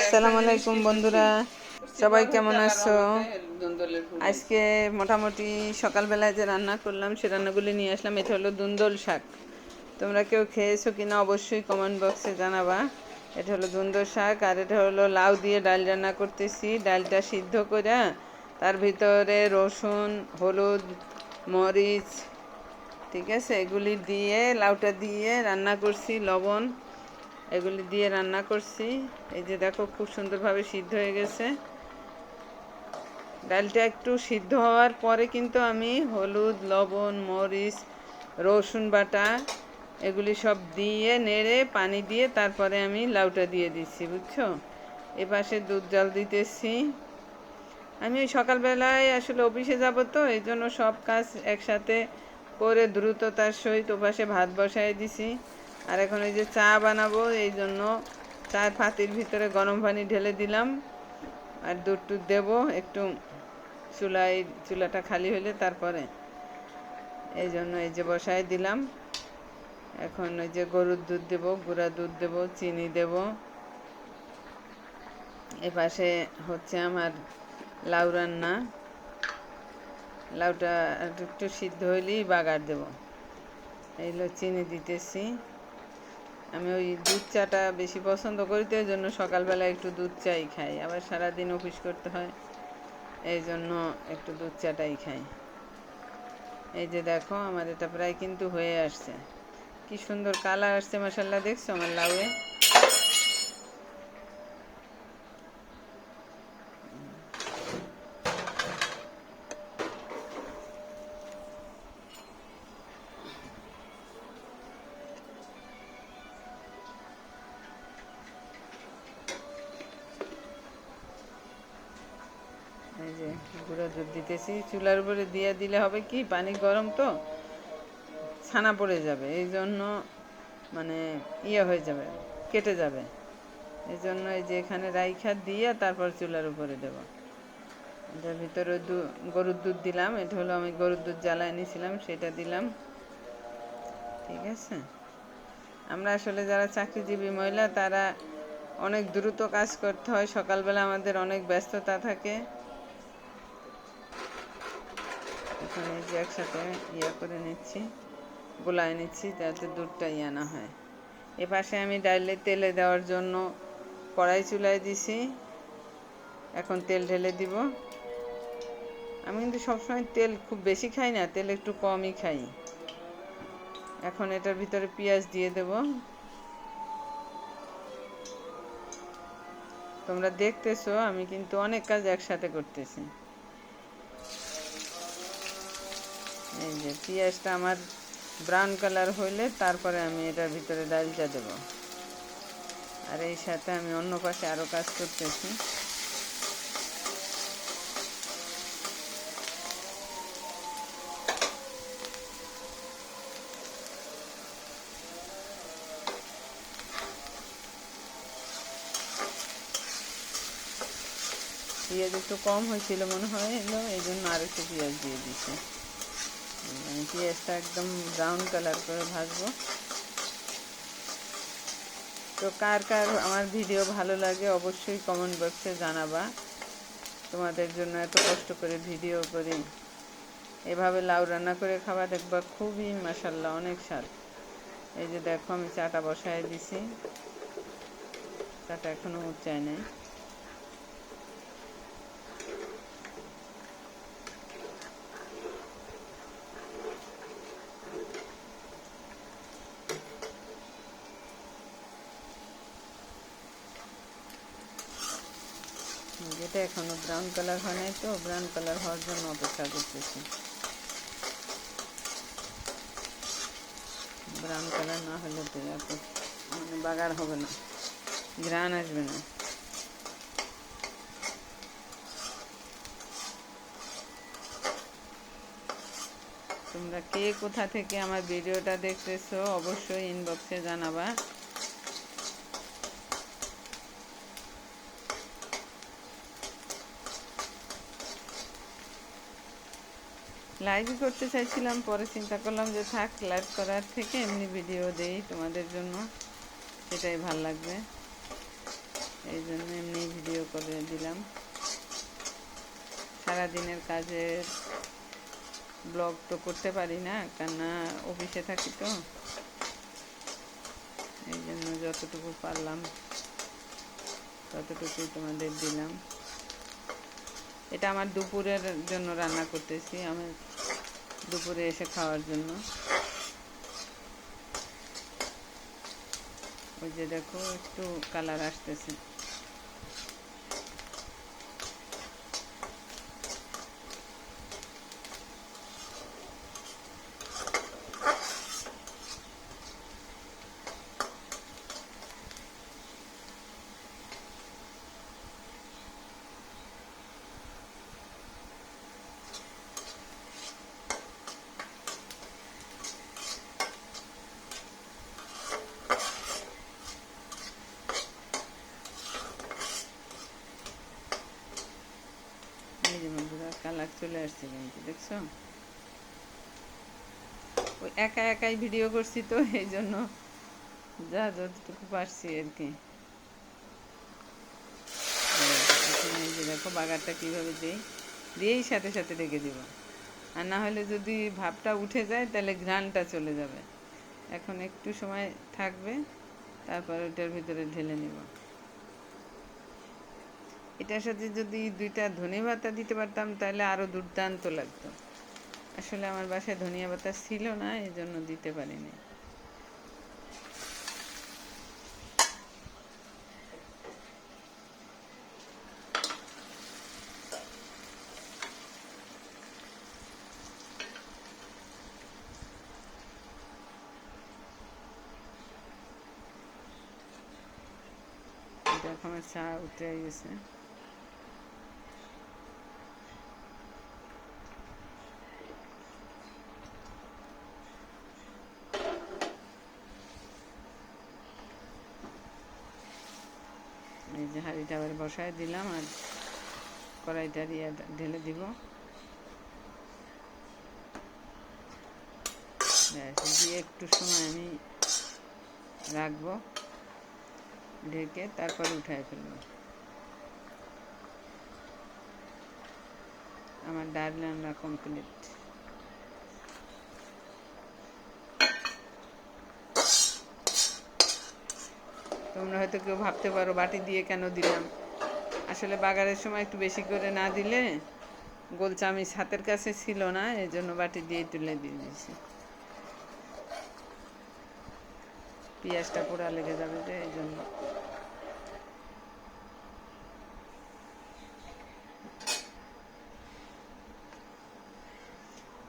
আসসালামু আলাইকুম বন্ধুরা, সবাই কেমন আছো? আজকে মোটামুটি সকালবেলায় যে রান্না করলাম সে রান্নাগুলি নিয়ে আসলাম। এটা হলো দুন্দল শাক। তোমরা কেউ খেয়েছো কিনা অবশ্যই কমেন্ট বক্সে জানাবা। এটা হলো দুন্দল শাক, আর এটা হলো লাউ দিয়ে ডাল রান্না করতেছি। ডালটা সিদ্ধ করে তার ভিতরে রসুন, হলুদ, মরিচ, ঠিক আছে, এগুলি দিয়ে লাউটা দিয়ে রান্না করছি, লবণ এগুলি দিয়ে রান্না করছি। এই যে দেখো, খুব সুন্দরভাবে সিদ্ধ হয়ে গেছে। ডালটা একটু সিদ্ধ হওয়ার পরে কিন্তু আমি হলুদ, লবণ, মরিচ, রসুন বাটা এগুলি সব দিয়ে নেড়ে পানি দিয়ে তারপরে আমি লাউটা দিয়ে দিচ্ছি, বুঝছো। এপাশে দুধ জাল দিতেছি। আমি ওই সকালবেলায় আসলে অফিসে যাব, তো এই জন্য সব কাজ একসাথে করে দ্রুততার সহিত ওপাশে ভাত বসাই দিছি। আর এখন এই যে চা বানাবো, এই জন্য চার পাতির ভিতরে গরম পানি ঢেলে দিলাম। আর দুধ টুধ দেবো একটু, চুলাটা খালি হলে তারপরে, এই জন্য এই যে বসাই দিলাম। এখন ওই যে গরুর দুধ দেবো, গুঁড়া দুধ দেবো, চিনি দেব। এপাশে হচ্ছে আমার লাউ রান্না। লাউটা একটু সিদ্ধ হইলেই বাগার দেবো। এইগুলো চিনি দিতেছি। আমি ওই দুধ চাটা বেশি পছন্দ করি, তো এই জন্য সকালবেলা একটু দুধ চাই খাই। আবার সারাদিন অফিস করতে হয়, এই জন্য একটু দুধ চাটাই খাই। এই যে দেখো, আমার এটা প্রায় কিন্তু হয়ে আসছে। কি সুন্দর কালার আসছে, মাশাআল্লাহ। দেখছো আমার লাউয়ে? এই যে গুঁড়ো দুধ দিতেছি। চুলার উপরে দিয়ে দিলে হবে কি, পানি গরম তো ছানা পড়ে যাবে, এই জন্য মানে হয়ে যাবে, কেটে যাবে। এই জন্য এই যে এখানে রাইখা দিয়ে তারপর চুলার উপরে দেব। এটার ভিতরে গরুর দুধ দিলাম। এটা হলো আমি গরুর দুধ জ্বালায় নিয়েছিলাম, সেটা দিলাম, ঠিক আছে। আমরা আসলে যারা চাকরিজীবী মহিলা, তারা অনেক দ্রুত কাজ করতে হয়। সকালবেলা আমাদের অনেক ব্যস্ততা থাকে। এখানে যে একসাথে করে নিচ্ছি, গোলায় নিচ্ছি, যাতে দুধটা না হয়। এপাশে আমি ডাইলে তেলে দেওয়ার জন্য কড়াই চুলায় দিছি। এখন তেল ঢেলে দিব। আমি কিন্তু সবসময় তেল খুব বেশি খাই না, তেল একটু কমই খাই। এখন এটার ভিতরে পেঁয়াজ দিয়ে দেব। তোমরা দেখতেছো আমি কিন্তু অনেক কাজ একসাথে করতেছি। এই যে পেঁয়াজটা আমার ব্রাউন কালার হইলে তারপরে আমি এটার ভিতরে ডালটা দেব। আর এই সাথে আমি অন্য পাশে আরও কাজ করতেছি। পেঁয়াজ একটু কম হয়েছিল মনে হয়, এলো, এই জন্য আর একটু পেঁয়াজ দিয়ে দিচ্ছি। আমি পেঁয়াজটা একদম ব্রাউন কালার করে ভাজবো। তো কার কার আমার ভিডিও ভালো লাগে অবশ্যই কমেন্ট বক্সে জানাবা। তোমাদের জন্য এত কষ্ট করে ভিডিও করি, এভাবে লাউ রান্না করে খাওয়া দেখবা, খুবই মাশাআল্লাহ অনেক স্বাদ। এই যে দেখো, আমি চাটা বসায় দিছি। চাটা এখনো উচ্চায় নেই। যেটা এখনো ব্রাউন কালার হয় নাই, তো ব্রাউন কালার হওয়ার জন্য অপেক্ষা করতেছি। ব্রাউন কালার না হলে তো এত মানে বাগার হবে না, ঘ্রাণ আসবে না। তোমরা কে কোথা থেকে আমার ভিডিওটা দেখতেছো অবশ্যই ইনবক্সে জানাবা। লাইভই করতে চাইছিলাম, পরে চিন্তা করলাম যে থাক, লাইভ করার থেকে এমনি ভিডিও দেই তোমাদের জন্য, সেটাই ভাল লাগবে। এই জন্য এমনি ভিডিও করে দিলাম। সারাদিনের কাজের ব্লগ তো করতে পারি না, কেননা অফিসে থাকি তো, এই জন্য যতটুকু পারলাম ততটুকুই তোমাদের দিলাম। এটা আমার দুপুরের জন্য রান্না করতেছি, আমার দুপুরে এসে খাওয়ার জন্য। ওই যে দেখো একটু কালার আসতেছে। এই যে বন্ধুরা কালার চলে আসছে কিন্তু, দেখছো? ওই একা একাই ভিডিও করছি তো, এই জন্য যা যতটুকু পারছি আর কি। এই যে দেখো বাগারটা কীভাবে দিয়েই সাথে সাথে রেখে দিব, আর না হলে যদি ভাবটা উঠে যায় তাহলে ঘ্রাণটা চলে যাবে। এখন একটু সময় থাকবে, তারপর ওটার ভিতরে ঢেলে নিব। এটার সাথে যদি 2টা ধনে পাতা দিতে পারতাম তাহলে আরও দুর্দান্ত লাগতো। আসলে আমার বাসায় ধনিয়া পাতা ছিল না, এই জন্য দিতে পারিনি। দেখো আমার চা উঠে গেছে। এই যে হাঁড়িটা আবার বসায় দিলাম, আর কড়াইটা দিয়ে ঢেলে দিব। দিয়ে একটু সময় আমি রাখবো ঢেকে, তারপর উঠায় ফেলবো। আমার ডাল রান্না কমপ্লিট। তোমরা হয়তো কেউ ভাবতে পারো বাটি দিয়ে কেন দিলাম। আসলে বাগারের সময় একটু বেশি করে না দিলে গোল চামিচ হাতের কাছে ছিল না, এই জন্য বাটি দিয়ে তুলে দিয়ে দিয়েছি। পেঁয়াজটা পোড়া লেগে যাবে যে, এই জন্য।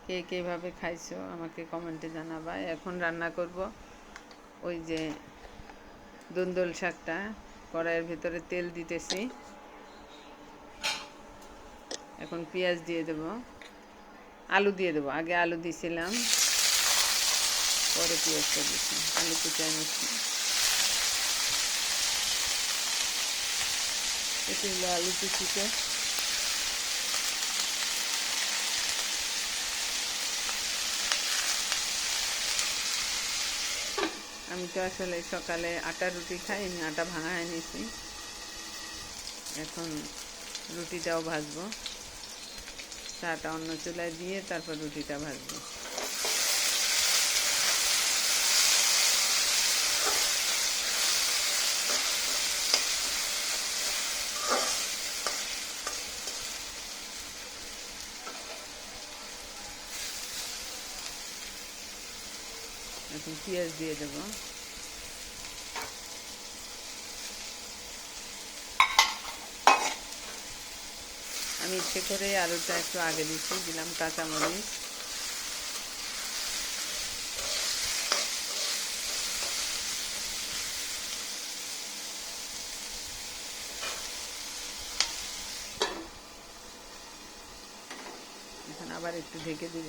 কে কীভাবে খাইছো আমাকে কমেন্টে জানাবা। এখন রান্না করব ওই যে দুন্দল শাকটা। কড়াইয়ের ভিতরে তেল দিতেছি, এখন পেঁয়াজ দিয়ে দেব, আলু দিয়ে দেবো। আগে আলু দিয়েছিলাম, পরে পেঁয়াজটা দিচ্ছি। আলু কুচি নিচ্ছি, আলু কুচিতে আমি তো আসলে সকালে আটার রুটি খাই, আমি আটা ভাঙায় নিয়েছি। এখন রুটিটাও ভাজবো, চাটা অন্য চুলায় দিয়ে তারপর রুটিটা ভাজবো। এখন পেঁয়াজ দিয়ে দেবো। আমি ইচ্ছে করে আলুটা একটু আগে দিচ্ছি, দিলাম কাঁচামরিচ। এখন আবার একটু ঢেকে দিব।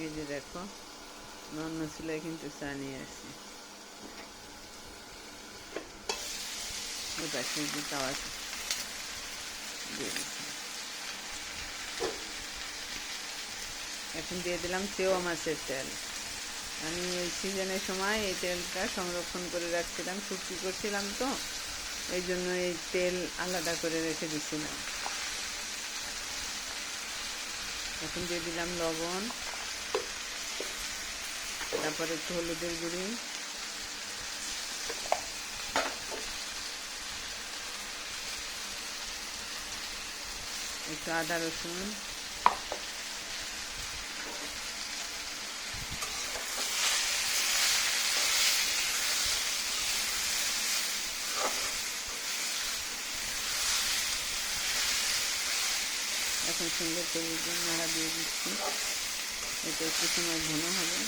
এই যে দেখো অন্য চুলায় কিন্তু চা নিয়ে আসি। ওই পাশে যে তাওয়া দিয়ে দিচ্ছি। এখন দিয়ে দিলাম চেওয়া মাছের তেল। আমি ওই সিজনের সময় এই তেলটা সংরক্ষণ করে রাখছিলাম, শুটকি করছিলাম তো, এই জন্য এই তেল আলাদা করে রেখে দিচ্ছিলাম। এখন দিয়ে দিলাম লবণ, তারপরে একটু হলুদের গুঁড়ি, একটু আদা রসুন, এখন সুন্দর করে নাড়া দিয়ে দিচ্ছি। এটা একটু সময় ঘন হবে।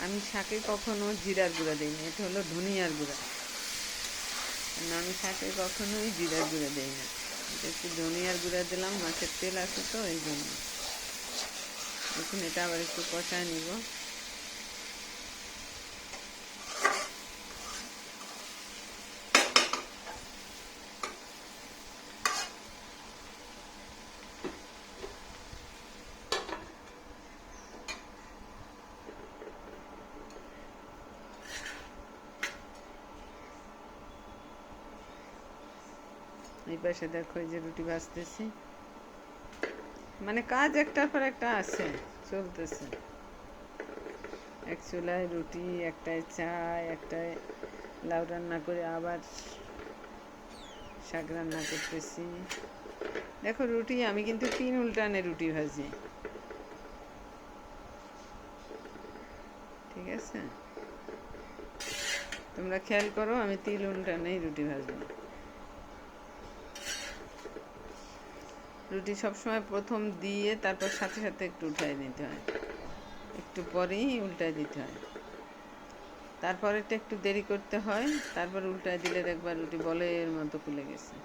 আমি শাকে কখনো জিরার গুঁড়া দিই না, এটা হলো ধনিয়ার গুঁড়া। আমি শাকে কখনোই জিরার গুঁড়া দিই না, এটা একটু ধনিয়ার গুঁড়া দিলাম, মাছের তেল আছে তো এই জন্য। এখন এটা আবার একটু কষায় নিব। এই পাশে দেখো এই যে রুটি ভাজতেছি, মানে কাজ একটার পর একটা আছে, চলতেছে। এক চুলায় রুটি, একটায় চা, একটায় লাউ রান্না করে আবার শাক রান্না করতেছি। দেখো রুটি আমি কিন্তু 3 উল্টানে রুটি ভাজি, ঠিক আছে? তোমরা খেয়াল করো, আমি 3 উল্টানেই রুটি ভাজবো। রুটি সবসময় প্রথম দিয়ে তারপর সাথে সাথে একটু উঠাই দিতে হয়, একটু পরেই উল্টায় দিতে হয়। তারপরে একটু দেরি করতে হয়, তারপর উল্টায় দিলে দেখবা রুটি বলের মতো ফুলে গেছে।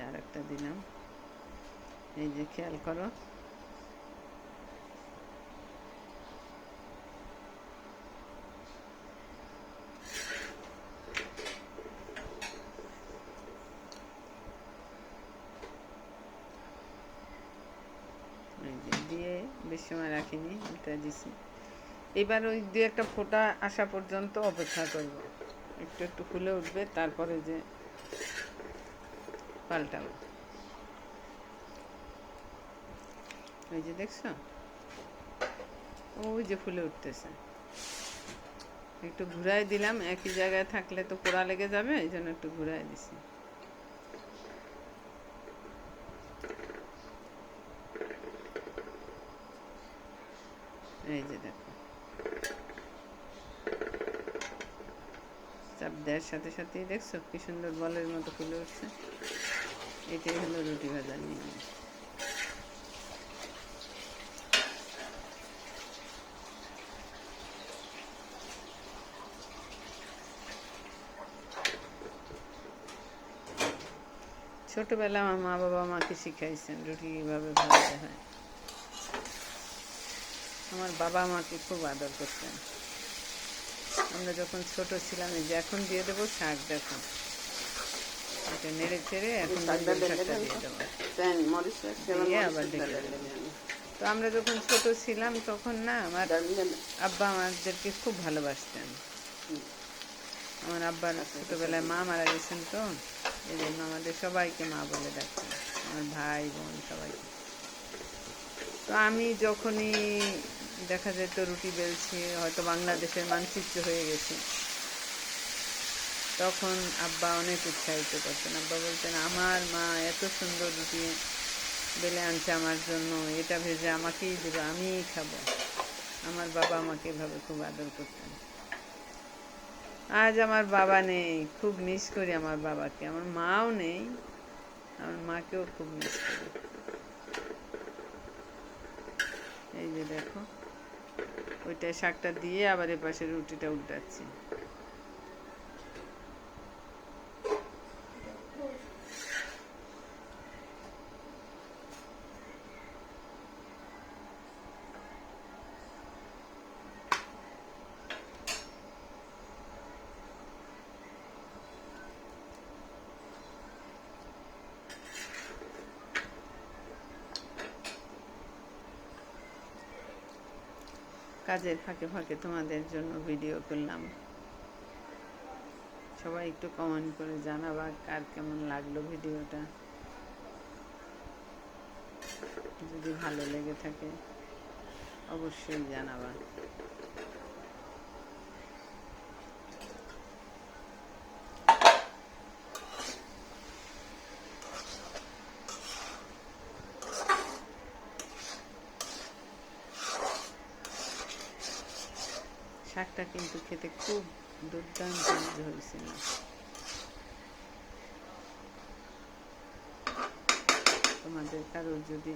আর একটা দিলাম, এই যে খেয়াল করো। দিয়ে বেশি সময় রাখিনি, উল্টা দিছি। এবার ওই 2-1টা ফোঁটা আসা পর্যন্ত অপেক্ষা করব, একটু একটু ফুলে উঠবে, তারপরে যে পাল্টাবো। ওই যে দেখছো, ওই যে ফুলে উঠতেছে। একটু ঘুরাই দিলাম, একই জায়গায় থাকলে তো পোড়া লেগে যাবে, এই জন্য একটু ঘুরাই দিছি। এই যে দেখো, চাপ দেওয়ার সাথে সাথেই দেখছো কি সুন্দর বলের মতো ফুলে উঠছে। এটাই হলো রুটি ভাজার নিয়ম। ছোটবেলা আমার মা বাবা আমাকে শিখাইছেন রুটি কীভাবে ভাজতে হয়। আমার বাবা আমাকে খুব আদর করতেন। আমরা যখন ছোট ছিলাম, এই যে এখন দিয়ে দেবো শাক, দেখো এটা নেড়ে চেড়ে এখন শাকটা দিয়ে দেবো, দিয়ে আবার ডেকে দেবো। তো আমরা যখন ছোট ছিলাম তখন না আমার আব্বা আমাদেরকে খুব ভালোবাসতেন। আমার আব্বার ছোটোবেলায় মা মারা গেছেন, তো এই জন্য আমাদের সবাইকে মা বলে ডাকতেন, আমার ভাই বোন সবাইকে। তো আমি যখনই দেখা যেত রুটি বেলছি, হয়তো বাংলাদেশের মানচিত্র হয়ে গেছে, তখন আব্বা অনেক উৎসাহিত করতেন। আব্বা বলতেন আমার মা এত সুন্দর রুটি বেলে আনছে আমার জন্য, এটা ভেজে আমাকেই দেবে, আমিই খাবো। আমার বাবা আমাকে এভাবে খুব আদর করতেন। আজ আমার বাবা নেই, খুব মিস করি আমার বাবাকে। আমার মাও নেই, আমার মাকেও খুব মিস করি। এই যে দেখো, ওইটায় শাকটা দিয়ে আবার এপাশে রুটিটা উল্টাচ্ছি। কাজের ফাঁকে ফাঁকে তোমাদের জন্য ভিডিও করলাম। সবাই একটু কমেন্ট করে জানাবা কার কেমন লাগলো ভিডিওটা। যদি ভালো লেগে থাকে অবশ্যই জানাবা। শাকটা কিন্তু খেতে খুব দুর্দান্ত হয়েছিল। তোমাদের কারোর যদি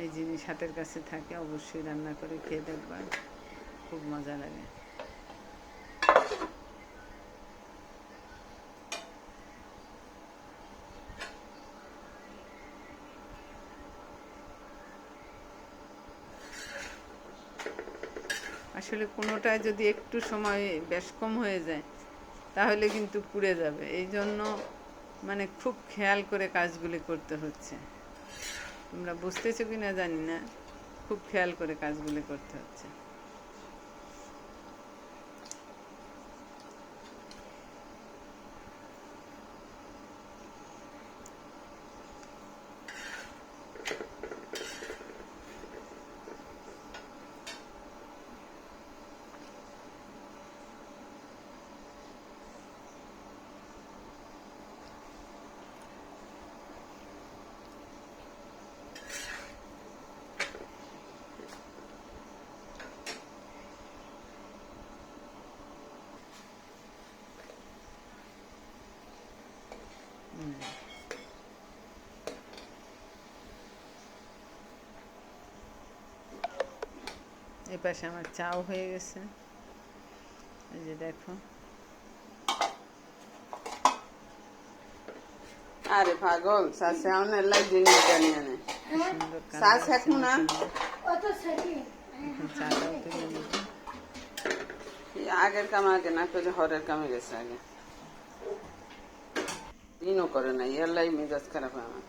এই জিনিস হাতের কাছে থাকে অবশ্যই রান্না করে খেয়ে দেখবা, খুব মজা লাগে। আসলে কোনোটায় যদি একটু সময় বেশ কম হয়ে যায় তাহলে কিন্তু পুড়ে যাবে, এই জন্য মানে খুব খেয়াল করে কাজগুলি করতে হচ্ছে। তোমরা বুঝতেছো কি না জানি না, খুব খেয়াল করে কাজগুলি করতে হচ্ছে। এই পাশে আমার চাও হয়ে গেছে, এই যে দেখো। আরে পাগল, সাসে অনেক লাগছে নিয়ে নে সুন্দর সাস এখন না অত সেটি চাটাও তুলে নিব। আগের কাম আগে না করে হরের কামে গেছে, আগে দিনও করে না, এর লাই মেজাজ খারাপ হয় আমার।